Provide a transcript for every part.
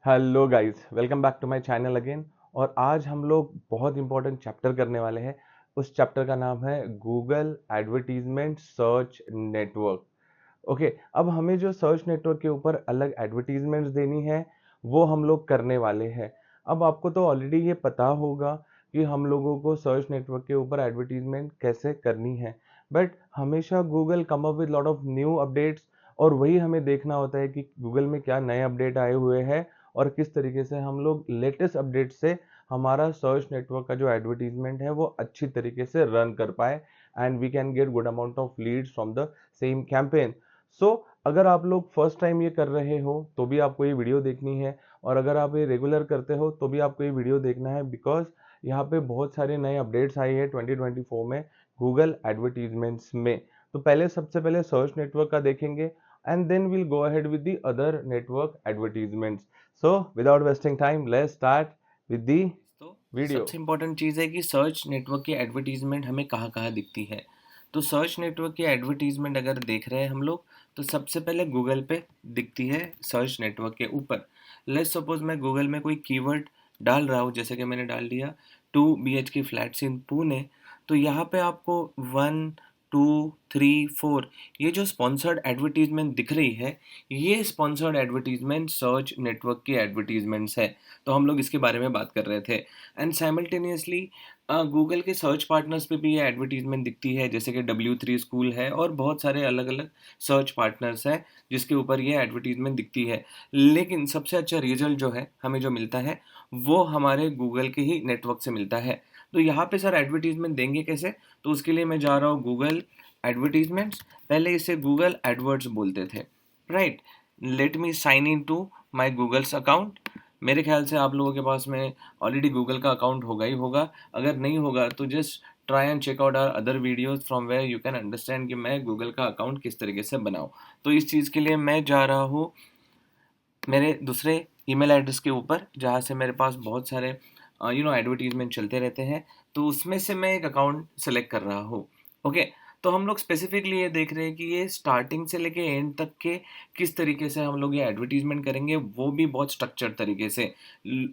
Hello guys, welcome back to my channel again. और आज हम लोग बहुत इंपॉर्टेंट चैप्टर करने वाले हैं। उस चैप्टर का नाम है Google advertisement search network. Okay, अब हमें जो सर्च नेटवर्क के ऊपर अलग एडवर्टीजमेंट्स देनी है वो हम लोग करने वाले हैं। अब आपको तो ऑलरेडी ये पता होगा कि हम लोगों को सर्च नेटवर्क के ऊपर एडवर्टीजमेंट कैसे करनी है, बट हमेशा Google come up with lot of new updates. और वही हमें देखना होता है कि गूगल में क्या नए अपडेट आए हुए हैं और किस तरीके से हम लोग लेटेस्ट अपडेट से हमारा सर्च नेटवर्क का जो एडवर्टीजमेंट है वो अच्छी तरीके से रन कर पाए and we can get good amount of leads from the same campaign. So अगर आप लोग फर्स्ट टाइम ये कर रहे हो तो भी आपको ये वीडियो देखनी है, और अगर आप ये रेगुलर करते हो तो भी आपको ये वीडियो देखना है, बिकॉज यहाँ पे बहुत सारे नए अपडेट्स आए हैं 2024 में गूगल एडवर्टीजमेंट्स में। तो पहले सबसे पहले सर्च नेटवर्क का देखेंगे and then we'll go ahead with the other network advertisements. So without wasting time, let's start with the तो video. सबसे इम्पोर्टेंट चीज़ है कि सर्च नेटवर्क की एडवर्टीजमेंट हमें कहाँ कहाँ दिखती है। तो सर्च नेटवर्क की एडवर्टीजमेंट अगर देख रहे हैं हम लोग, तो सबसे पहले गूगल पे दिखती है सर्च नेटवर्क के ऊपर। लेट्स सपोज मैं गूगल में कोई कीवर्ड डाल रहा हूँ, जैसे कि मैंने डाल दिया 2 BHK फ्लैट्स इन पुणे। तो यहाँ पे आपको 1, 2, 3, 4 ये जो स्पॉन्सर्ड एडवर्टीजमेंट दिख रही है, ये स्पॉन्सर्ड एडवर्टीजमेंट सर्च नेटवर्क की एडवर्टीजमेंट्स है। तो हम लोग इसके बारे में बात कर रहे थे। एंड साइमल्टेनियसली गूगल के सर्च पार्टनर्स पे भी ये एडवर्टीजमेंट दिखती है, जैसे कि W3 स्कूल है और बहुत सारे अलग अलग सर्च पार्टनर्स हैं जिसके ऊपर ये एडवर्टीजमेंट दिखती है। लेकिन सबसे अच्छा रिजल्ट जो है हमें जो मिलता है वो हमारे गूगल के ही नेटवर्क से मिलता है। तो यहाँ पे सर एडवर्टीजमेंट देंगे कैसे? तो उसके लिए मैं जा रहा हूँ गूगल एडवर्टीजमेंट्स। पहले इसे गूगल एडवर्ड्स बोलते थे, right. Let me sign in to my Google's account. मेरे ख्याल से आप लोगों के पास में ऑलरेडी गूगल का अकाउंट होगा ही होगा। अगर नहीं होगा तो just try and check out our other videos from where you can understand कि मैं गूगल का अकाउंट किस तरीके से बनाऊं। तो इस चीज़ के लिए मैं जा रहा हूँ मेरे दूसरे ईमेल एड्रेस के ऊपर, जहाँ से मेरे पास बहुत सारे एडवर्टीजमेंट चलते रहते हैं। तो उसमें से मैं एक अकाउंट सेलेक्ट कर रहा हूँ। ओके। तो हम लोग स्पेसिफिकली ये देख रहे हैं कि ये स्टार्टिंग से लेके एंड तक के किस तरीके से हम लोग ये एडवर्टीजमेंट करेंगे, वो भी बहुत स्ट्रक्चर्ड तरीके से।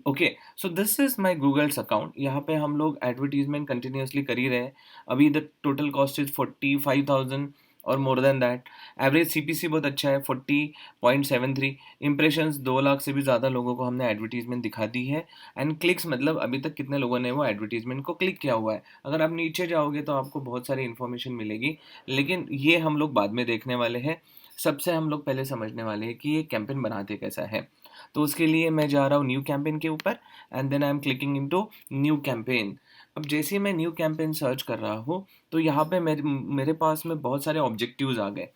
Okay. So this is my Google's account. यहाँ पे हम लोग एडवर्टीजमेंट कंटिन्यूअसली कर ही रहे हैं। अभी द टोटल कॉस्ट इज 45,000 और more than that. Average CPC बहुत अच्छा है, 40.73। इम्प्रेशंस 2 लाख से भी ज़्यादा लोगों को हमने एडवर्टीजमेंट दिखा दी है। एंड क्लिक्स मतलब अभी तक कितने लोगों ने वो एडवर्टीजमेंट को क्लिक किया हुआ है। अगर आप नीचे जाओगे तो आपको बहुत सारी इन्फॉर्मेशन मिलेगी, लेकिन ये हम लोग बाद में देखने वाले हैं। सबसे हम लोग पहले समझने वाले हैं कि ये कैंपेन बनाते कैसा है। तो उसके लिए मैं जा रहा हूँ न्यू कैंपेन के ऊपर, and then I am clicking into new campaign. अब जैसे ही मैं न्यू कैंपेन सर्च कर रहा हूँ, तो यहाँ पे मेरे मेरे पास में बहुत सारे ऑब्जेक्टिव्स आ गए।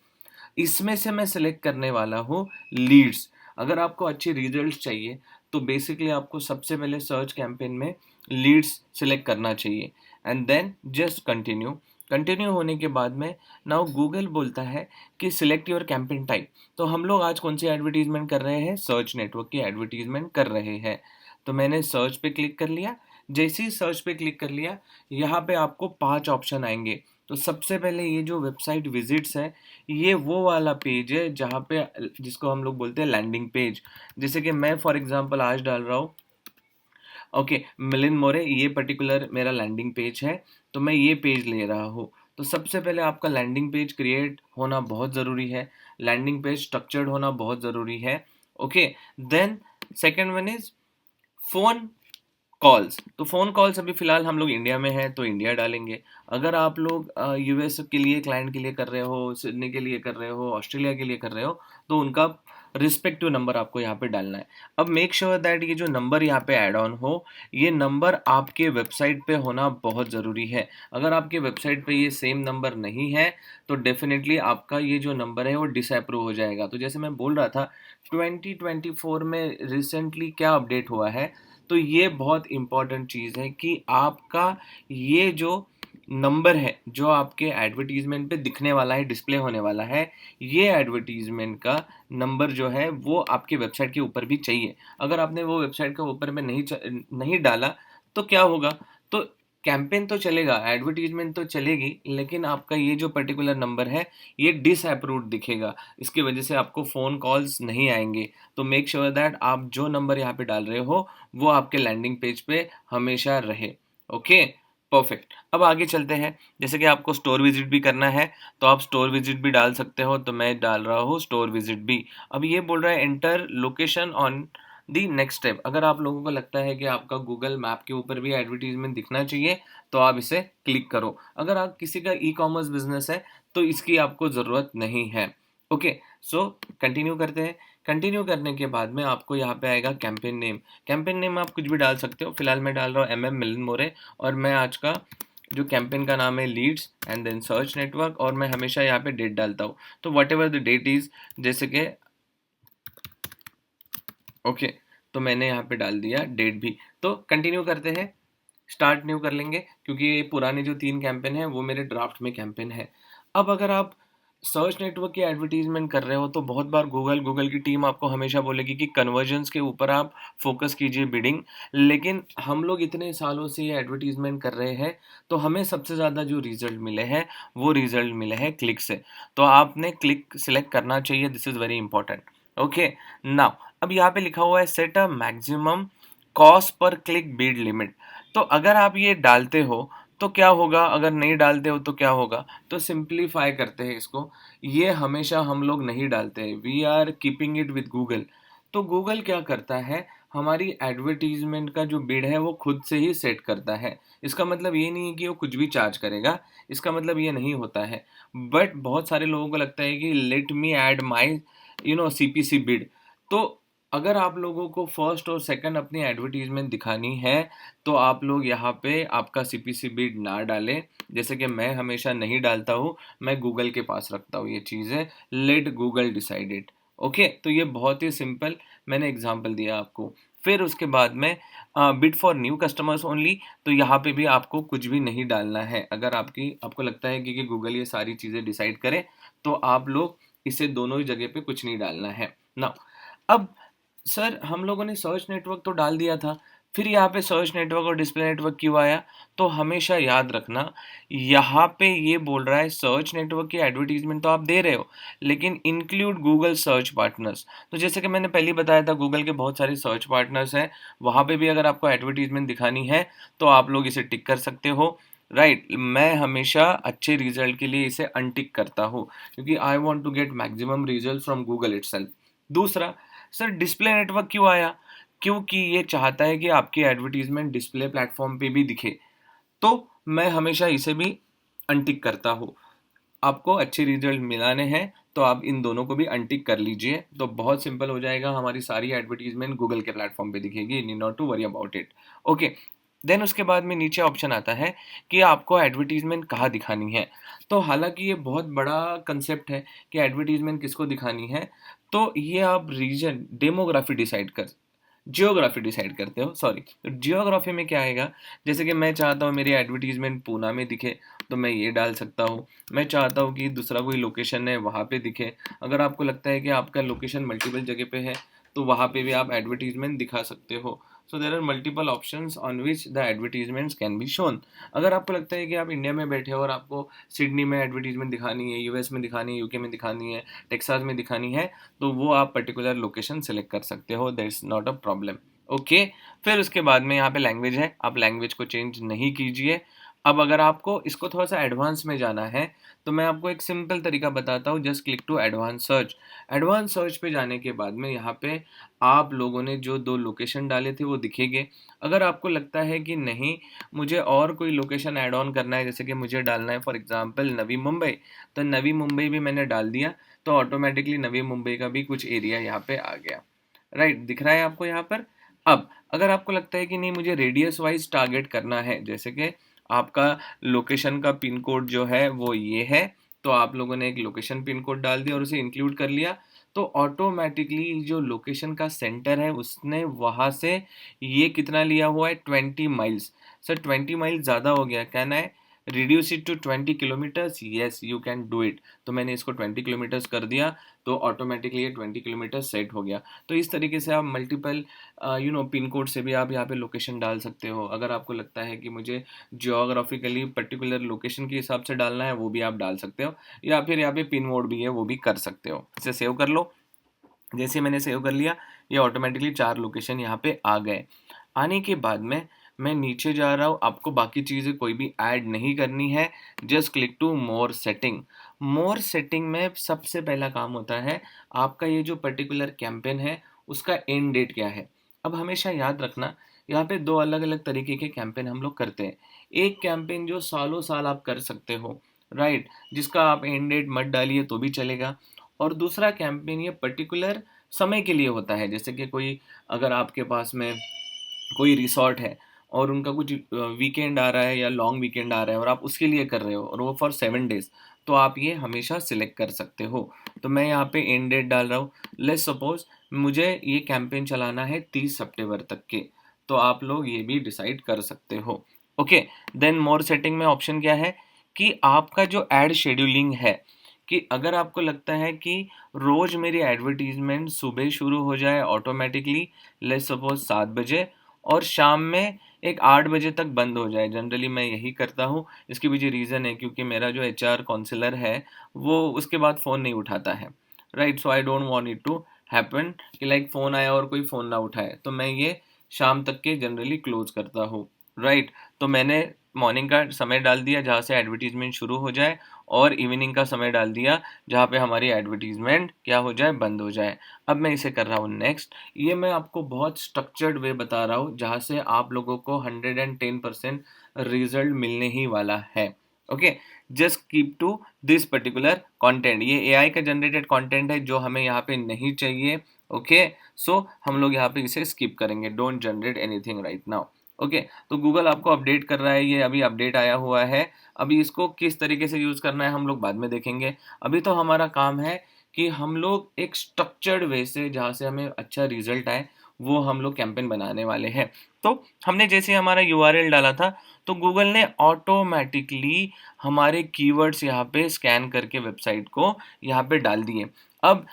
इसमें से मैं सिलेक्ट करने वाला हूँ लीड्स। अगर आपको अच्छे रिजल्ट्स चाहिए तो बेसिकली आपको सबसे पहले सर्च कैंपेन में लीड्स सिलेक्ट करना चाहिए, and then just continue. Continue होने के बाद में नाउ गूगल बोलता है कि सिलेक्ट योर कैंपेन टाइप। तो हम लोग आज कौन सी एडवर्टीजमेंट कर रहे हैं? सर्च नेटवर्क की एडवर्टीजमेंट कर रहे हैं। तो मैंने सर्च पे क्लिक कर लिया। जैसे ही सर्च पे क्लिक कर लिया, यहाँ पे आपको 5 ऑप्शन आएंगे। तो सबसे पहले ये जो वेबसाइट विजिट्स है, ये वो वाला पेज है जहाँ पे जिसको हम लोग बोलते हैं लैंडिंग पेज। जैसे कि मैं फॉर एग्जांपल आज डाल रहा हूँ, ओके, मिलिंद मोरे, ये पर्टिकुलर मेरा लैंडिंग पेज है। तो मैं ये पेज ले रहा हूँ। तो सबसे पहले आपका लैंडिंग पेज क्रिएट होना बहुत ज़रूरी है। लैंडिंग पेज स्ट्रक्चर्ड होना बहुत ज़रूरी है। Okay. Then second one is phone calls. तो फ़ोन कॉल्स अभी फ़िलहाल हम लोग इंडिया में हैं तो इंडिया डालेंगे। अगर आप लोग US के लिए क्लाइंट के लिए कर रहे हो, सिडनी के लिए कर रहे हो, ऑस्ट्रेलिया के लिए कर रहे हो, तो उनका रिस्पेक्टिव नंबर आपको यहाँ पे डालना है। अब मेक श्योर दैट ये जो नंबर यहाँ पे ऐड ऑन हो, ये नंबर आपके वेबसाइट पे होना बहुत ज़रूरी है। अगर आपके वेबसाइट पे ये सेम नंबर नहीं है तो डेफिनेटली आपका ये जो नंबर है वो डिसअप्रूव हो जाएगा। तो जैसे मैं बोल रहा था, 2024 में रिसेंटली क्या अपडेट हुआ है, तो ये बहुत इम्पॉर्टेंट चीज़ है कि आपका ये जो नंबर है जो आपके एडवर्टीजमेंट पे दिखने वाला है, डिस्प्ले होने वाला है, ये एडवर्टीजमेंट का नंबर जो है वो आपके वेबसाइट के ऊपर भी चाहिए। अगर आपने वो वेबसाइट के ऊपर में नहीं डाला तो क्या होगा? तो कैंपेन तो चलेगा, एडवर्टाइजमेंट तो चलेगी, लेकिन आपका ये जो पर्टिकुलर नंबर है ये डिसअप्रूव्ड दिखेगा। इसकी वजह से आपको फ़ोन कॉल्स नहीं आएंगे। तो मेक श्योर दैट आप जो नंबर यहाँ पे डाल रहे हो वो आपके लैंडिंग पेज पे हमेशा रहे। Okay, perfect. अब आगे चलते हैं। जैसे कि आपको स्टोर विजिट भी करना है तो आप स्टोर विजिट भी डाल सकते हो, तो मैं डाल रहा हूँ स्टोर विजिट भी। अब ये बोल रहा है enter location on the next step. अगर आप लोगों को लगता है कि आपका गूगल मैप के ऊपर भी एडवर्टीजमेंट दिखना चाहिए तो आप इसे क्लिक करो। अगर आप किसी का ई कॉमर्स बिजनेस है तो इसकी आपको ज़रूरत नहीं है। ओके, सो कंटिन्यू करते हैं। कंटिन्यू करने के बाद में आपको यहाँ पे आएगा कैंपेन नेम। कैंपेन नेम आप कुछ भी डाल सकते हो। फिलहाल मैं डाल रहा हूँ MM मिलन मोरे, और मैं आज का जो कैंपेन का नाम है leads and then search network, और मैं हमेशा यहाँ पे डेट डालता हूँ। तो whatever the date is, जैसे कि ओके, तो मैंने यहाँ पे डाल दिया डेट भी। तो कंटिन्यू करते हैं, स्टार्ट न्यू कर लेंगे, क्योंकि ये पुराने जो 3 कैंपेन हैं वो मेरे ड्राफ्ट में कैंपेन है। अब अगर आप सर्च नेटवर्क की एडवर्टीजमेंट कर रहे हो तो बहुत बार गूगल की टीम आपको हमेशा बोलेगी कि कन्वर्जन्स के ऊपर आप फोकस कीजिए बिडिंग। लेकिन हम लोग इतने सालों से ये एडवर्टीजमेंट कर रहे हैं तो हमें सबसे ज़्यादा जो रिजल्ट मिले हैं वो रिजल्ट मिले हैं क्लिक से। तो आपने क्लिक सिलेक्ट करना चाहिए, this is very important. Okay, now अब यहाँ पे लिखा हुआ है set a maximum cost per click bid limit. तो अगर आप ये डालते हो तो क्या होगा, अगर नहीं डालते हो तो क्या होगा? तो सिंप्लीफाई करते हैं इसको। ये हमेशा हम लोग नहीं डालते हैं, we are keeping it with Google. तो गूगल क्या करता है, हमारी एडवर्टीजमेंट का जो बिड है वो खुद से ही सेट करता है। इसका मतलब ये नहीं है कि वो कुछ भी चार्ज करेगा, इसका मतलब ये नहीं होता है। बट बहुत सारे लोगों को लगता है कि लेट मी ऐड माई CPC बिड। तो अगर आप लोगों को फर्स्ट और सेकंड अपनी एडवर्टीजमेंट दिखानी है तो आप लोग यहाँ पे आपका CPC बिड ना डालें। जैसे कि मैं हमेशा नहीं डालता हूँ, मैं गूगल के पास रखता हूँ ये चीज़ें। Let Google decide it. Okay, तो ये बहुत ही सिंपल मैंने एग्जांपल दिया आपको। फिर उसके बाद में bid for new customers only. तो यहाँ पे भी आपको कुछ भी नहीं डालना है। अगर आपको लगता है कि गूगल ये सारी चीज़ें डिसाइड करे तो आप लोग इसे दोनों ही जगह पे कुछ नहीं डालना है ना। अब सर हम लोगों ने सर्च नेटवर्क तो डाल दिया था, फिर यहाँ पे सर्च नेटवर्क और डिस्प्ले नेटवर्क क्यों आया? तो हमेशा याद रखना, यहाँ पे ये बोल रहा है सर्च नेटवर्क की एडवर्टीजमेंट तो आप दे रहे हो, लेकिन इंक्लूड गूगल सर्च पार्टनर्स। तो जैसे कि मैंने पहले बताया था, गूगल के बहुत सारे सर्च पार्टनर्स हैं, वहाँ पे भी अगर आपको एडवर्टीजमेंट दिखानी है तो आप लोग इसे टिक कर सकते हो। राइट, मैं हमेशा अच्छे रिजल्ट के लिए इसे अनटिक करता हूँ, क्योंकि I want to get maximum result from Google itself. दूसरा, सर डिस्प्ले नेटवर्क क्यों आया? क्योंकि ये चाहता है कि आपकी एडवर्टीजमेंट डिस्प्ले प्लेटफॉर्म पे भी दिखे। तो मैं हमेशा इसे भी अनटिक करता हूँ। आपको अच्छे रिजल्ट मिलाने हैं तो आप इन दोनों को भी अनटिक कर लीजिए, तो बहुत सिंपल हो जाएगा, हमारी सारी एडवर्टीजमेंट गूगल के प्लेटफॉर्म पे दिखेगी। Need not to worry about it. Okay, then उसके बाद में नीचे ऑप्शन आता है कि आपको एडवर्टीजमेंट कहाँ दिखानी है। तो हालांकि ये बहुत बड़ा कंसेप्ट है कि एडवर्टीजमेंट किसको दिखानी है। तो ये आप रीजन डेमोग्राफी डिसाइड कर जियोग्राफी डिसाइड करते हो, सॉरी। तो जियोग्राफी में क्या आएगा, जैसे कि मैं चाहता हूँ मेरी एडवर्टीजमेंट पूना में दिखे तो मैं ये डाल सकता हूँ। मैं चाहता हूँ कि दूसरा कोई लोकेशन है वहाँ पे दिखे। अगर आपको लगता है कि आपका लोकेशन मल्टीपल जगह पे है तो वहाँ पे भी आप एडवर्टीजमेंट दिखा सकते हो। So there are multiple options on which the advertisements can be shown. अगर आपको लगता है कि आप इंडिया में बैठे हो और आपको सिडनी में एडवर्टीजमेंट दिखानी है, US में दिखानी है, UK में दिखानी है, टेक्सास में दिखानी है, तो वो आप पर्टिकुलर लोकेशन सेलेक्ट कर सकते हो, that's not a problem. Okay, फिर उसके बाद में यहाँ पे लैंग्वेज है, आप लैंग्वेज को चेंज नहीं कीजिए। अब अगर आपको इसको थोड़ा सा एडवांस में जाना है तो मैं आपको एक सिंपल तरीका बताता हूँ, just click to advance search. Advance search पे जाने के बाद में यहाँ पे आप लोगों ने जो 2 लोकेशन डाले थे वो दिखेंगे। अगर आपको लगता है कि नहीं, मुझे और कोई लोकेशन ऐड ऑन करना है, जैसे कि मुझे डालना है फॉर एग्जांपल नवी मुंबई, तो नवी मुंबई भी मैंने डाल दिया तो ऑटोमेटिकली नवी मुंबई का भी कुछ एरिया यहाँ पे आ गया। राइट, दिख रहा है आपको यहाँ पर। अब अगर आपको लगता है कि नहीं, मुझे रेडियस वाइज टारगेट करना है, जैसे कि आपका लोकेशन का पिन कोड जो है वो ये है, तो आप लोगों ने एक लोकेशन पिन कोड डाल दिया और उसे इंक्लूड कर लिया, तो ऑटोमेटिकली जो लोकेशन का सेंटर है उसने वहाँ से ये कितना लिया हुआ है, 20 माइल्स। सर 20 माइल्स ज़्यादा हो गया, कहना है reduce it to 20 kilometres, yes you can do it. तो मैंने इसको 20 किलोमीटर्स कर दिया, तो ऑटोमेटिकली ये 20 किलोमीटर सेट हो गया। तो इस तरीके से आप मल्टीपल पिन कोड से भी आप यहाँ पे लोकेशन डाल सकते हो। अगर आपको लगता है कि मुझे जियोग्राफिकली पर्टिकुलर लोकेशन के हिसाब से डालना है, वो भी आप डाल सकते हो, या फिर यहाँ पे पिन मोड भी है, वो भी कर सकते हो। इसे सेव कर लो। जैसे मैंने सेव कर लिया, ये ऑटोमेटिकली 4 लोकेशन यहाँ पे आ गए। आने के बाद में मैं नीचे जा रहा हूँ, आपको बाकी चीज़ें कोई भी ऐड नहीं करनी है। Just click to more setting. More setting में सबसे पहला काम होता है, आपका ये जो पर्टिकुलर कैंपेन है उसका एंड डेट क्या है। अब हमेशा याद रखना, यहाँ पे 2 अलग-अलग तरीके के कैंपेन हम लोग करते हैं। एक कैंपेन जो सालों साल आप कर सकते हो, राइट? जिसका आप एंड डेट मत डालिए तो भी चलेगा। और दूसरा कैंपेन ये पर्टिकुलर समय के लिए होता है, जैसे कि कोई, अगर आपके पास में कोई रिसॉर्ट है और उनका कुछ वीकेंड आ रहा है या लॉन्ग वीकेंड आ रहा है और आप उसके लिए कर रहे हो और वो फॉर 7 डेज, तो आप ये हमेशा सिलेक्ट कर सकते हो। तो मैं यहाँ पे एंड डेट डाल रहा हूँ। लेट्स सपोज मुझे ये कैंपेन चलाना है 30 सितंबर तक के, तो आप लोग ये भी डिसाइड कर सकते हो। ओके, देन मोर सेटिंग में ऑप्शन क्या है कि आपका जो एड शेड्यूलिंग है, कि अगर आपको लगता है कि रोज मेरी एडवर्टीजमेंट सुबह शुरू हो जाए ऑटोमेटिकली, लेट्स सपोज 7 बजे, और शाम में एक 8 बजे तक बंद हो जाए। जनरली मैं यही करता हूँ। इसके पीछे रीज़न है क्योंकि मेरा जो एचआर काउंसलर है वो उसके बाद फ़ोन नहीं उठाता है, right? So I don't want it to happen कि लाइक फ़ोन आया और कोई फ़ोन ना उठाए, तो मैं ये शाम तक के जनरली क्लोज करता हूँ, राइट? तो मैंने मॉर्निंग का समय डाल दिया जहाँ से एडवर्टीजमेंट शुरू हो जाए, और इवनिंग का समय डाल दिया जहाँ पे हमारी एडवर्टीजमेंट क्या हो जाए, बंद हो जाए। अब मैं इसे कर रहा हूँ नेक्स्ट। ये मैं आपको बहुत स्ट्रक्चर्ड वे बता रहा हूँ जहाँ से आप लोगों को 110% रिजल्ट मिलने ही वाला है। Okay, just keep to this particular content. ये एआई का जनरेटेड कंटेंट है जो हमें यहाँ पे नहीं चाहिए। ओके, सो हम लोग यहाँ पे इसे स्किप करेंगे। Don't generate anything right now. Okay, तो गूगल आपको अपडेट कर रहा है, ये अभी अपडेट आया हुआ है। अभी इसको किस तरीके से यूज़ करना है हम लोग बाद में देखेंगे। अभी तो हमारा काम है कि हम लोग एक स्ट्रक्चर्ड वे से, जहाँ से हमें अच्छा रिजल्ट आए, वो हम लोग कैंपेन बनाने वाले हैं। तो हमने जैसे हमारा यूआरएल डाला था, तो गूगल ने ऑटोमेटिकली हमारे कीवर्ड्स यहाँ पे स्कैन करके वेबसाइट को यहाँ पे डाल दिए। अब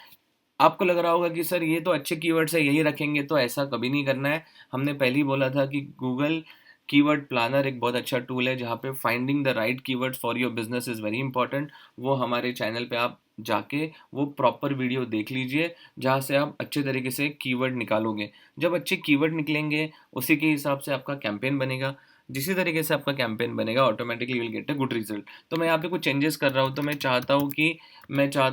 आपको लग रहा होगा कि सर ये तो अच्छे कीवर्ड्स है, यही रखेंगे, तो ऐसा कभी नहीं करना है। हमने पहले ही बोला था कि गूगल कीवर्ड प्लानर एक बहुत अच्छा टूल है जहाँ पे finding the right keywords for your business is very important. वो हमारे चैनल पे आप जाके वो प्रॉपर वीडियो देख लीजिए जहाँ से आप अच्छे तरीके से कीवर्ड निकालोगे। जब अच्छे कीवर्ड निकलेंगे उसी के हिसाब से आपका कैंपेन बनेगा। जिसी तरीके से आपका कैंपेन बनेगा automatically will get a good result. तो मैं यहाँ पे कुछ चेंजेस कर रहा हूँ। तो मैं चाहता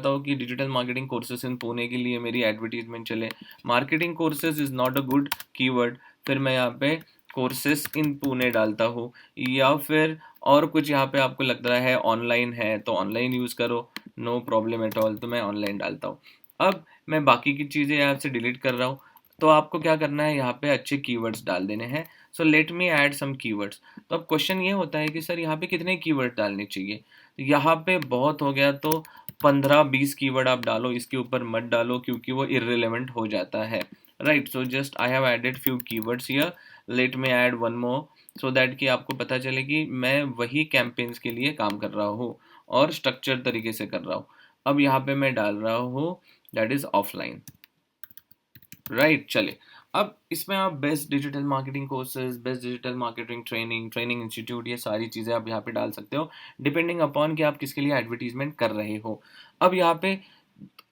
हूँ कि digital marketing courses in Pune के लिए मेरी एडवर्टीजमेंट चले। Marketing courses is not a good keyword, फिर मैं यहाँ पे कोर्सेज इन पुणे डालता हूँ। या फिर और कुछ यहाँ पे आपको लग रहा है ऑनलाइन है तो ऑनलाइन यूज़ करो, नो प्रॉब्लम एट ऑल, तो मैं ऑनलाइन डालता हूँ। अब मैं बाकी की चीज़ें यहाँ से डिलीट कर रहा हूँ। तो आपको क्या करना है, यहाँ पे अच्छे कीवर्ड्स डाल देने हैं। So let me add some keywords. तो अब क्वेश्चन ये होता है कि सर यहाँ पे कितने कीवर्ड डालने चाहिए। यहाँ पे बहुत हो गया तो 15-20 कीवर्ड आप डालो, इसके ऊपर मत डालो क्योंकि वो इररिलेवेंट हो जाता है, right? So just I have added few keywords here, let me add one more, so that कि आपको पता चले कि मैं वही कैंपेन्स के लिए काम कर रहा हूँ और स्ट्रक्चर तरीके से कर रहा हूँ। अब यहाँ पे मैं डाल रहा हूँ दैट इज ऑफलाइन, राइट? चलिए, अब इसमें आप best digital marketing courses, best digital marketing training institute, ये सारी चीज़ें आप यहाँ पे डाल सकते हो डिपेंडिंग अपॉन कि आप किसके लिए एडवर्टीजमेंट कर रहे हो। अब यहाँ पे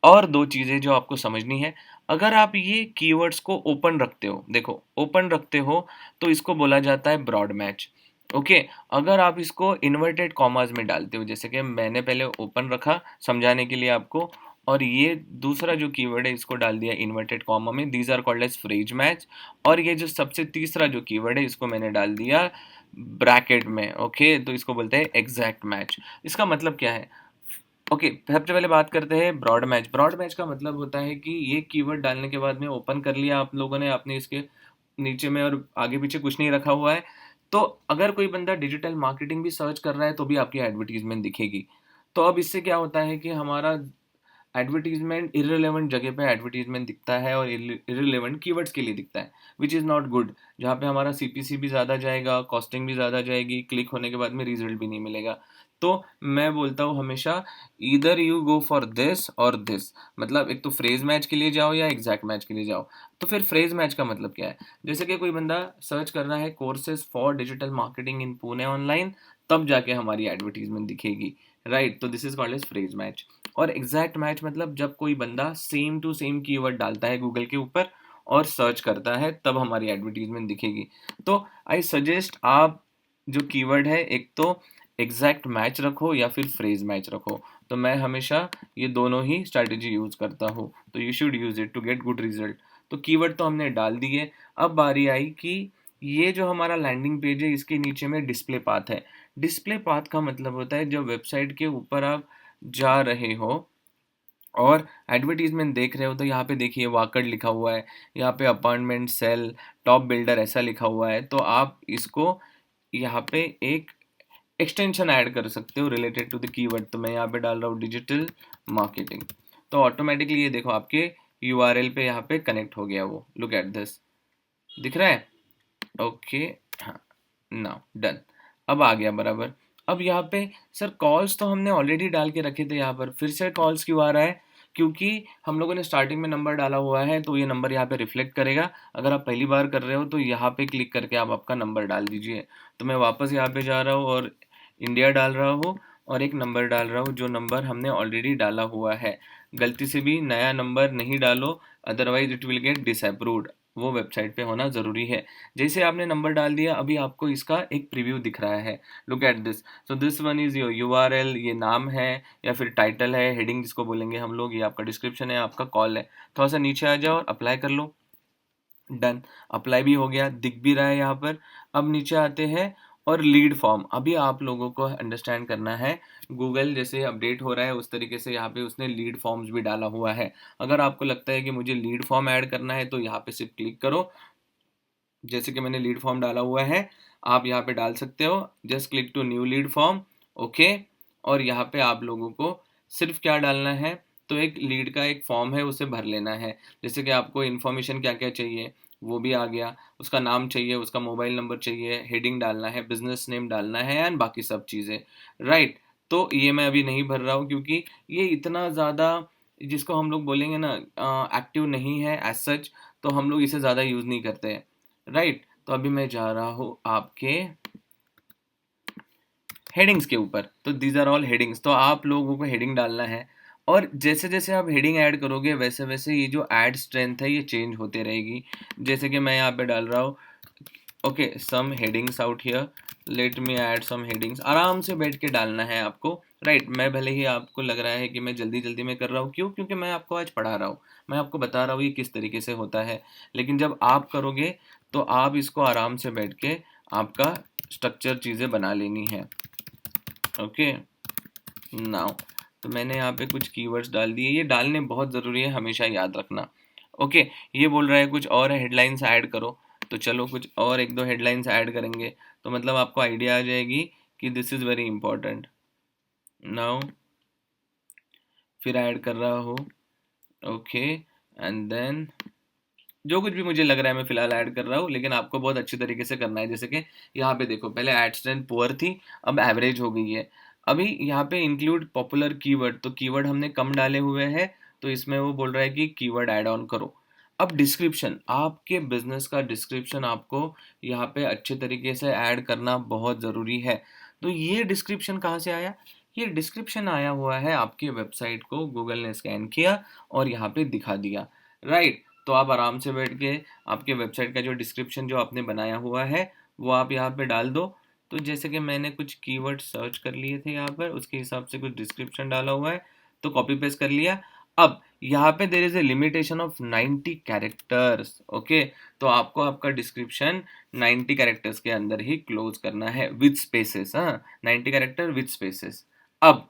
और दो चीज़ें जो आपको समझनी है। अगर आप ये कीवर्ड्स को ओपन रखते हो, देखो ओपन रखते हो, तो इसको बोला जाता है ब्रॉड मैच। ओके, अगर आप इसको इन्वर्टेड कॉमास में डालते हो, जैसे कि मैंने पहले ओपन रखा समझाने के लिए आपको, और ये दूसरा जो कीवर्ड है इसको डाल दिया इन्वर्टेड कॉमा में, these are called as phrase match. और ये जो सबसे तीसरा जो कीवर्ड है इसको मैंने डाल दिया ब्रैकेट में। ओके, तो इसको बोलते हैं एग्जैक्ट मैच। इसका मतलब क्या है? ओके, सबसे पहले बात करते हैं ब्रॉड मैच। ब्रॉड मैच का मतलब होता है कि ये कीवर्ड डालने के बाद में ओपन कर लिया आप लोगों ने आपने इसके नीचे में, और आगे पीछे कुछ नहीं रखा हुआ है, तो अगर कोई बंदा डिजिटल मार्केटिंग भी सर्च कर रहा है तो भी आपकी एडवर्टीजमेंट दिखेगी। तो अब इससे क्या होता है कि हमारा एडवर्टीजमेंट इररिलेवेंट जगह पे एडवर्टीजमेंट दिखता है और इररिलेवेंट कीवर्ड्स के लिए दिखता है, विच इज़ नॉट गुड। जहाँ पे हमारा सीपीसी भी ज़्यादा जाएगा, कॉस्टिंग भी ज़्यादा जाएगी, क्लिक होने के बाद में रिजल्ट भी नहीं मिलेगा। तो मैं बोलता हूँ हमेशा either you go for this और दिस, मतलब एक तो फ्रेज मैच के लिए जाओ या एग्जैक्ट मैच के लिए जाओ। तो फिर फ्रेज मैच का मतलब क्या है? जैसे कि कोई बंदा सर्च कर रहा है courses for digital marketing in Pune online, तब जाके हमारी एडवर्टीजमेंट दिखेगी, राइट? तो this is called as phrase match. और एग्जैक्ट मैच मतलब जब कोई बंदा सेम टू सेम कीवर्ड डालता है गूगल के ऊपर और सर्च करता है, तब हमारी एडवर्टीजमेंट दिखेगी। तो आई सजेस्ट आप जो कीवर्ड है, एक तो एग्जैक्ट मैच रखो या फिर फ्रेज मैच रखो। तो मैं हमेशा ये दोनों ही स्ट्रैटेजी यूज करता हूँ, तो you should use it to get good result. तो कीवर्ड तो हमने डाल दिए। अब बारी आई कि ये जो हमारा लैंडिंग पेज है, इसके नीचे में डिस्प्ले पाथ है। डिस्प्ले पाथ का मतलब होता है जब वेबसाइट के ऊपर आप जा रहे हो और एडवर्टीजमेंट देख रहे हो, तो यहाँ पे देखिए वाकड लिखा हुआ है, यहाँ पे अपार्टमेंट सेल टॉप बिल्डर ऐसा लिखा हुआ है। तो आप इसको यहाँ पे एक एक्सटेंशन ऐड कर सकते हो रिलेटेड टू द कीवर्ड। तो मैं यहाँ पे डाल रहा हूँ डिजिटल मार्केटिंग, तो ऑटोमेटिकली ये देखो आपके यूआरएल पे यहाँ पे कनेक्ट हो गया वो। लुक एट दिस, दिख रहा है? ओके, हाँ, नाउ डन। अब आ गया बराबर। अब यहाँ पे सर कॉल्स तो हमने ऑलरेडी डाल के रखे थे, यहाँ पर फिर से कॉल्स क्यों आ रहा है? क्योंकि हम लोगों ने स्टार्टिंग में नंबर डाला हुआ है, तो ये नंबर यहाँ पे रिफ्लेक्ट करेगा। अगर आप पहली बार कर रहे हो तो यहाँ पे क्लिक करके आप आपका नंबर डाल दीजिए। तो मैं वापस यहाँ पे जा रहा हूँ और इंडिया डाल रहा हूँ और एक नंबर डाल रहा हूँ जो नंबर हमने ऑलरेडी डाला हुआ है। गलती से भी नया नंबर नहीं डालो, otherwise it will gate disapproved. वो वेबसाइट पे होना ज़रूरी है। जैसे आपने नंबर डाल दिया, अभी आपको इसका एक प्रीव्यू दिख रहा है। Look at this. So this one is your URL, ये नाम है या फिर टाइटल है, हेडिंग जिसको बोलेंगे हम लोग, ये आपका डिस्क्रिप्शन है, आपका कॉल है। थोड़ा सा नीचे आ जाओ और अप्लाई कर लो। डन, अप्लाई भी हो गया, दिख भी रहा है यहाँ पर। अब नीचे आते हैं और लीड फॉर्म। अभी आप लोगों को अंडरस्टैंड करना है, गूगल जैसे अपडेट हो रहा है उस तरीके से यहाँ पे उसने लीड फॉर्म्स भी डाला हुआ है। अगर आपको लगता है कि मुझे लीड फॉर्म ऐड करना है, तो यहाँ पे सिर्फ क्लिक करो। जैसे कि मैंने लीड फॉर्म डाला हुआ है, आप यहाँ पे डाल सकते हो। Just click to new lead form, okay. और यहाँ पे आप लोगों को सिर्फ क्या डालना है, तो एक लीड का एक फॉर्म है, उसे भर लेना है। जैसे कि आपको इन्फॉर्मेशन क्या क्या चाहिए वो भी आ गया, उसका नाम चाहिए, उसका मोबाइल नंबर चाहिए, हेडिंग डालना है, बिजनेस नेम डालना है एंड बाकी सब चीज़ें, राइट। तो ये मैं अभी नहीं भर रहा हूँ क्योंकि ये इतना ज़्यादा, जिसको हम लोग बोलेंगे ना, एक्टिव नहीं है एज सच, तो हम लोग इसे ज़्यादा यूज़ नहीं करते हैं, राइट। तो अभी मैं जा रहा हूँ आपके हेडिंग्स के ऊपर। तो दीज आर ऑल हेडिंग्स, तो आप लोगों को हेडिंग डालना है। और जैसे जैसे आप हेडिंग ऐड करोगे, वैसे वैसे ये जो ऐड स्ट्रेंथ है ये चेंज होते रहेगी। जैसे कि मैं यहाँ पे डाल रहा हूँ, okay, some headings out here, let me add some headings. आराम से बैठ के डालना है आपको, राइट। मैं भले ही आपको लग रहा है कि मैं जल्दी जल्दी में कर रहा हूँ, क्यों? क्योंकि मैं आपको आज पढ़ा रहा हूँ, मैं आपको बता रहा हूँ ये किस तरीके से होता है। लेकिन जब आप करोगे तो आप इसको आराम से बैठ के आपका स्ट्रक्चर चीज़ें बना लेनी है, ओके। नाउ, तो मैंने यहाँ पे कुछ कीवर्ड्स डाल दिए, ये डालने बहुत ज़रूरी है, हमेशा याद रखना, ओके। ये बोल रहा है कुछ और हेडलाइंस ऐड करो, तो चलो कुछ और एक दो हेडलाइंस ऐड करेंगे, तो मतलब आपको आइडिया आ जाएगी कि this is very important. Now फिर ऐड कर रहा हूँ, ओके, एंड देन जो कुछ भी मुझे लग रहा है मैं फिलहाल ऐड कर रहा हूँ, लेकिन आपको बहुत अच्छी तरीके से करना है। जैसे कि यहाँ पे देखो, पहले ऐड स्ट्रेंथ पुअर थी, अब एवरेज हो गई है। अभी यहाँ पे इंक्लूड पॉपुलर कीवर्ड, तो कीवर्ड हमने कम डाले हुए हैं, तो इसमें वो बोल रहा है कि कीवर्ड ऐड ऑन करो। अब डिस्क्रिप्शन, आपके बिजनेस का डिस्क्रिप्शन आपको यहाँ पे अच्छे तरीके से ऐड करना बहुत ज़रूरी है। तो ये डिस्क्रिप्शन कहाँ से आया? ये डिस्क्रिप्शन आया हुआ है, आपकी वेबसाइट को गूगल ने स्कैन किया और यहाँ पे दिखा दिया, राइट। तो आप आराम से बैठ के आपके वेबसाइट का जो डिस्क्रिप्शन जो आपने बनाया हुआ है, वो आप यहाँ पे डाल दो। तो जैसे कि मैंने कुछ कीवर्ड सर्च कर लिए थे यहाँ पर, उसके हिसाब से कुछ डिस्क्रिप्शन डाला हुआ है, तो कॉपी पेस्ट कर लिया। अब यहाँ पे there is a limitation of 90 characters, okay. तो आपको आपका डिस्क्रिप्शन 90 कैरेक्टर्स के अंदर ही क्लोज करना है विद स्पेसेस, हाँ, 90 कैरेक्टर विद स्पेसेस। अब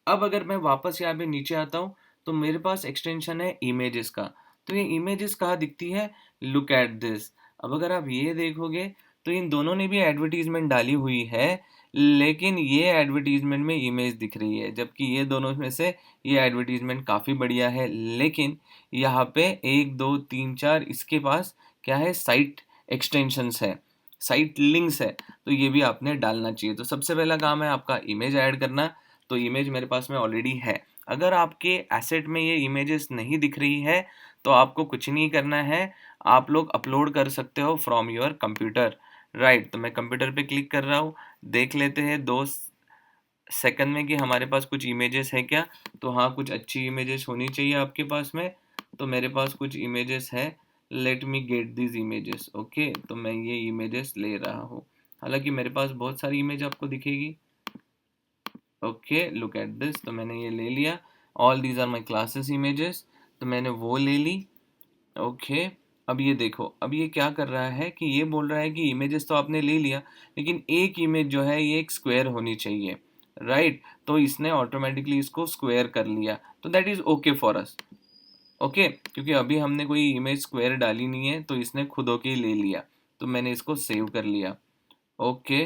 अगर मैं वापस यहाँ पे नीचे आता हूँ, तो मेरे पास एक्सटेंशन है इमेजेस का। तो ये इमेजेस कहाँ दिखती है? Look at this. अब अगर आप ये देखोगे, तो इन दोनों ने भी एडवर्टीजमेंट डाली हुई है, लेकिन ये एडवर्टीजमेंट में इमेज दिख रही है, जबकि ये दोनों में से ये एडवर्टीजमेंट काफ़ी बढ़िया है। लेकिन यहाँ पे 1 2 3 4 इसके पास क्या है, साइट एक्सटेंशंस है, साइट लिंक्स है, तो ये भी आपने डालना चाहिए। तो सबसे पहला काम है आपका इमेज ऐड करना। तो इमेज मेरे पास में ऑलरेडी है। अगर आपके एसेट में ये इमेजेस नहीं दिख रही है तो आपको कुछ नहीं करना है, आप लोग अपलोड कर सकते हो फ्रॉम योर कंप्यूटर। राइट, तो मैं कंप्यूटर पे क्लिक कर रहा हूँ, देख लेते हैं 2 सेकंड में कि हमारे पास कुछ इमेजेस है क्या। तो हाँ, कुछ अच्छी इमेजेस होनी चाहिए आपके पास में। तो मेरे पास कुछ इमेजेस है, let me get these images. Okay, तो मैं ये इमेजेस ले रहा हूँ। हालांकि मेरे पास बहुत सारी इमेज आपको दिखेगी। ओके, लुक एट दिस, तो मैंने ये ले लिया। All these are my classes images, तो मैंने वो ले ली। ओके, अब ये देखो, अब ये क्या कर रहा है कि ये बोल रहा है कि इमेजेस तो आपने ले लिया, लेकिन एक इमेज जो है ये एक स्क्वायर होनी चाहिए। राइट, तो इसने ऑटोमेटिकली इसको स्क्वायर कर लिया, तो that is okay for us. Okay, क्योंकि अभी हमने कोई इमेज स्क्वायर डाली नहीं है, तो इसने खुद होके ही ले लिया। तो मैंने इसको सेव कर लिया। Okay,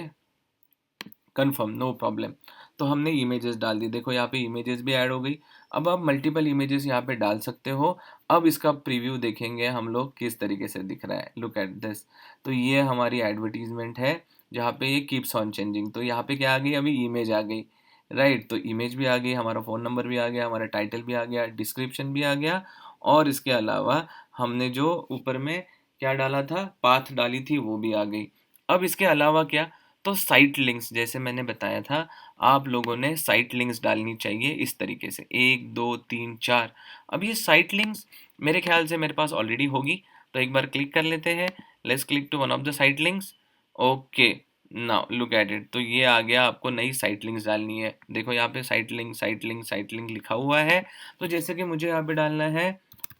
confirm, no problem. तो हमने इमेजेस डाल दी, देखो यहाँ पे इमेजेस भी ऐड हो गई। अब आप मल्टीपल इमेजेस यहाँ पे डाल सकते हो। अब इसका प्रीव्यू देखेंगे हम लोग किस तरीके से दिख रहा है। लुक एट दिस, तो ये हमारी एडवर्टीजमेंट है जहाँ पे ये कीप्स ऑन चेंजिंग। तो यहाँ पे क्या आ गई, अभी इमेज आ गई। राइट, तो इमेज भी आ गई, हमारा फ़ोन नंबर भी आ गया, हमारा टाइटल भी आ गया, डिस्क्रिप्शन भी आ गया, और इसके अलावा हमने जो ऊपर में क्या डाला था, पाथ डाली थी, वो भी आ गई। अब इसके अलावा क्या, तो साइट लिंक्स, जैसे मैंने बताया था, आप लोगों ने साइट लिंक्स डालनी चाहिए इस तरीके से, 1 2 3 4। अब ये साइट लिंक्स मेरे ख्याल से मेरे पास ऑलरेडी होगी, तो एक बार क्लिक कर लेते हैं। Let's click to one of the site links. Okay, now look at it, तो ये आ गया, आपको नई साइट लिंक्स डालनी है। देखो यहाँ पे site link site link site link लिखा हुआ है। तो जैसे कि मुझे यहाँ पे डालना है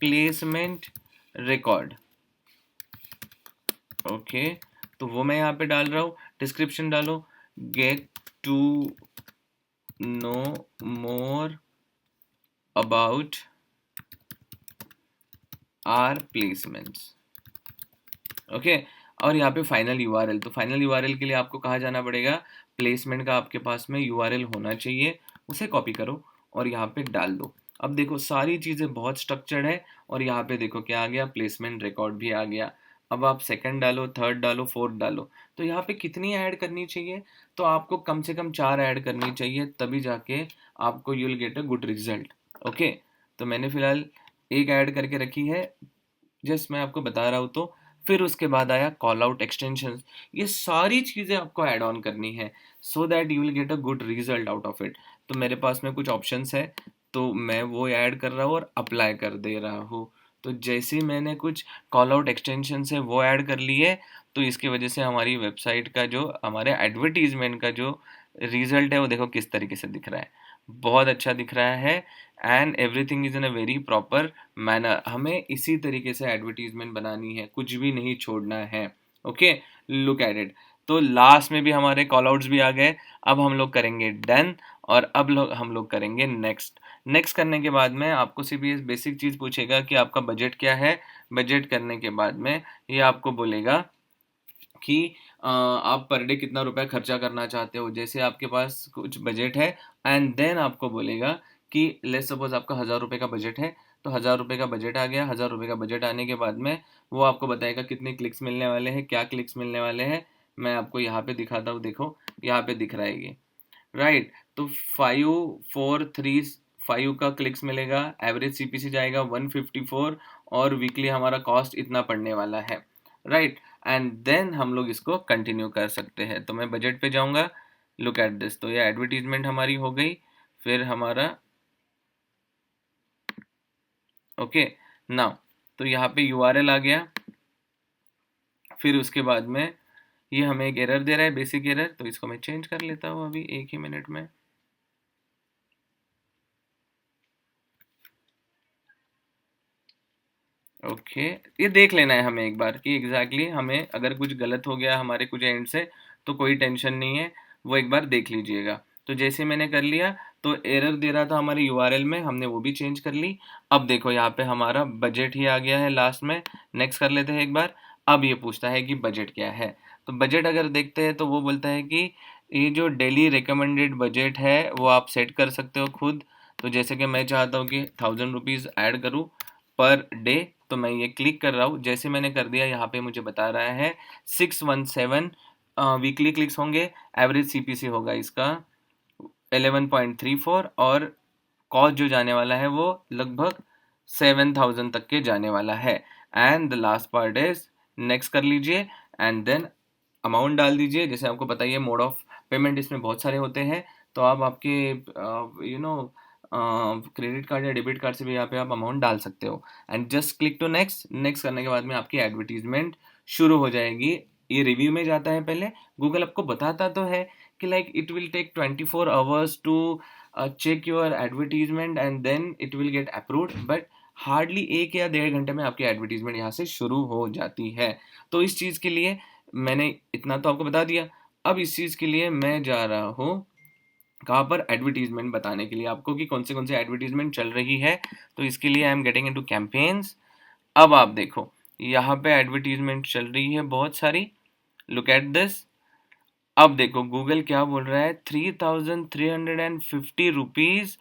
प्लेसमेंट रिकॉर्ड। ओके, तो वो मैं यहाँ पे डाल रहा हूँ। डिस्क्रिप्शन डालो, get to know more about our placements. Okay, और यहाँ पे फाइनल यूआरएल, तो फाइनल यूआरएल के लिए आपको कहाँ जाना पड़ेगा, प्लेसमेंट का आपके पास में यूआरएल होना चाहिए, उसे कॉपी करो और यहाँ पे डाल दो। अब देखो सारी चीज़ें बहुत स्ट्रक्चर्ड है, और यहाँ पे देखो क्या आ गया, प्लेसमेंट रिकॉर्ड भी आ गया। अब आप सेकंड डालो, थर्ड डालो, फोर्थ डालो। तो यहाँ पे कितनी ऐड करनी चाहिए, तो आपको कम से कम 4 ऐड करनी चाहिए, तभी जाके आपको you will get a good result. Okay, तो मैंने फिलहाल एक ऐड करके रखी है, जस्ट मैं आपको बता रहा हूँ। तो फिर उसके बाद आया कॉल आउट एक्सटेंशन। ये सारी चीज़ें आपको ऐड ऑन करनी है, so that you will get a good result out of it. तो मेरे पास में कुछ ऑप्शंस है, तो मैं वो ऐड कर रहा हूँ और अप्लाई कर दे रहा हूँ। तो जैसे ही मैंने कुछ कॉल आउट एक्सटेंशन है वो ऐड कर लिए, तो इसकी वजह से हमारी वेबसाइट का जो, हमारे एडवर्टीजमेंट का जो रिजल्ट है वो देखो किस तरीके से दिख रहा है, बहुत अच्छा दिख रहा है। And everything is in a very proper manner. हमें इसी तरीके से एडवर्टीजमेंट बनानी है, कुछ भी नहीं छोड़ना है। ओके, लुक एट इट, तो लास्ट में भी हमारे कॉल आउट्स भी आ गए। अब हम लोग करेंगे डन, और अब हम लोग करेंगे नेक्स्ट। नेक्स्ट करने के बाद में आपको सिर्फ ये बेसिक चीज़ पूछेगा कि आपका बजट क्या है। बजट करने के बाद में ये आपको बोलेगा कि आप पर डे कितना रुपया खर्चा करना चाहते हो, जैसे आपके पास कुछ बजट है। एंड देन आपको बोलेगा कि लेट्स सपोज आपका 1000 रुपये का बजट है, तो 1000 रुपये का बजट आ गया। 1000 रुपये का बजट आने के बाद में वो आपको बताएगा कितने क्लिक्स मिलने वाले हैं, क्या क्लिक्स मिलने वाले हैं। मैं आपको यहाँ पे दिखाता हूँ, देखो यहाँ पे दिख रहा है ये। राइट, तो 5 4 3 5 का क्लिक्स मिलेगा, एवरेज सीपीसी जाएगा 154, और वीकली हमारा कॉस्ट इतना पड़ने वाला है। राइट, एंड देन हम लोग इसको कंटिन्यू कर सकते हैं। तो मैं बजट पे जाऊंगा, लुक एट दिस, तो ये एडवर्टीजमेंट हमारी हो गई। फिर हमारा ओके, नाउ, तो यहाँ पे यूआरएल आ गया। फिर उसके बाद में ये हमें एक एरर दे रहा है, बेसिक एरर, तो इसको मैं चेंज कर लेता हूँ अभी एक ही मिनट में। ओके, ये देख लेना है हमें एक बार कि एग्जैक्टली हमें अगर कुछ गलत हो गया हमारे कुछ एंड से, तो कोई टेंशन नहीं है, वो एक बार देख लीजिएगा। तो जैसे मैंने कर लिया, तो एरर दे रहा था हमारे यूआरएल में, हमने वो भी चेंज कर ली। अब देखो यहाँ पे हमारा बजट ही आ गया है लास्ट में। नेक्स्ट कर लेते हैं एक बार। अब ये पूछता है कि बजट क्या है। तो बजट अगर देखते हैं तो वो बोलता है कि ये जो डेली रिकमेंडेड बजट है वो आप सेट कर सकते हो खुद। तो जैसे कि मैं चाहता हूँ कि 1000 रुपीज़ ऐड करूँ पर डे, तो मैं ये क्लिक कर रहा हूँ। जैसे मैंने कर दिया, यहाँ पे मुझे बता रहा है 617 वीकली क्लिक्स होंगे। एवरेज सीपीसी होगा इसका 11.34 और कॉस्ट जो जाने वाला है वो लगभग 7000 तक के जाने वाला है। And the last part is next कर लीजिए एंड देन अमाउंट डाल दीजिए। जैसे आपको पता ही है मोड ऑफ पेमेंट इसमें बहुत सारे होते हैं, तो आप आपके क्रेडिट कार्ड या डेबिट कार्ड से भी यहाँ पे आप अमाउंट डाल सकते हो। And just click to next. Next करने के बाद में आपकी एडवर्टीजमेंट शुरू हो जाएगी। ये रिव्यू में जाता है पहले। गूगल आपको बताता तो है कि like it will take 24 hours to check your advertisement and then it will get approved, but hardly 1 या 1.5 घंटे में आपकी एडवर्टीजमेंट यहाँ से शुरू हो जाती है। तो इस चीज़ के लिए मैंने इतना तो आपको बता दिया। अब इस चीज़ के लिए मैं जा रहा हूँ कहाँ पर, एडवर्टीजमेंट बताने के लिए आपको कि कौन से एडवर्टीजमेंट चल रही है। तो इसके लिए I am getting into campaigns. अब आप देखो यहाँ पे एडवर्टीजमेंट चल रही है बहुत सारी। Look at this. अब देखो गूगल क्या बोल रहा है, 3350 रुपीज़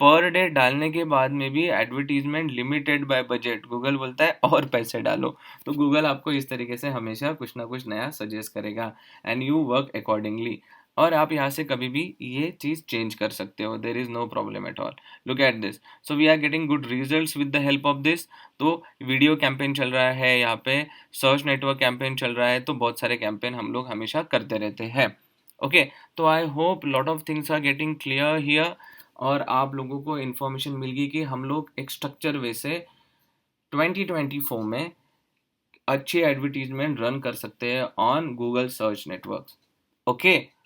पर डे डालने के बाद में भी advertisement limited by budget. Google बोलता है और पैसे डालो। तो गूगल आपको इस तरीके से हमेशा कुछ ना कुछ नया सजेस्ट करेगा एंड यू वर्क अकॉर्डिंगली। और आप यहाँ से कभी भी ये चीज़ चेंज कर सकते हो, there is no problem at all. Look at this. So we are getting good results with the help of this. तो वीडियो कैंपेन चल रहा है यहाँ पे, सर्च नेटवर्क कैंपेन चल रहा है, तो बहुत सारे कैंपेन हम लोग हमेशा करते रहते हैं। ओके, तो I hope lot of things are getting clear here और आप लोगों को इन्फॉर्मेशन मिल गई कि हम लोग एक स्ट्रक्चर वे से 2024 में अच्छी एडवर्टीजमेंट रन कर सकते हैं on Google search networks. Okay,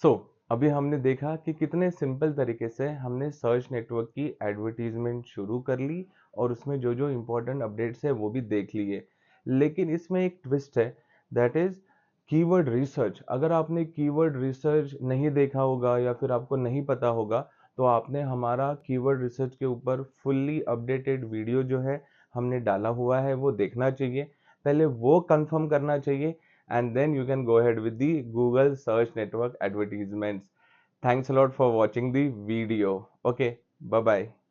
so अभी हमने देखा कि कितने सिंपल तरीके से हमने सर्च नेटवर्क की एडवर्टीजमेंट शुरू कर ली और उसमें जो जो इम्पोर्टेंट अपडेट्स है वो भी देख लिए। लेकिन इसमें एक ट्विस्ट है, दैट इज कीवर्ड रिसर्च। अगर आपने कीवर्ड रिसर्च नहीं देखा होगा या फिर आपको नहीं पता होगा, तो आपने हमारा कीवर्ड रिसर्च के ऊपर फुल्ली अपडेटेड वीडियो जो है हमने डाला हुआ है वो देखना चाहिए। पहले वो कंफर्म करना चाहिए and then you can go ahead with the Google search network advertisements. Thanks a lot for watching the video. Okay, bye bye.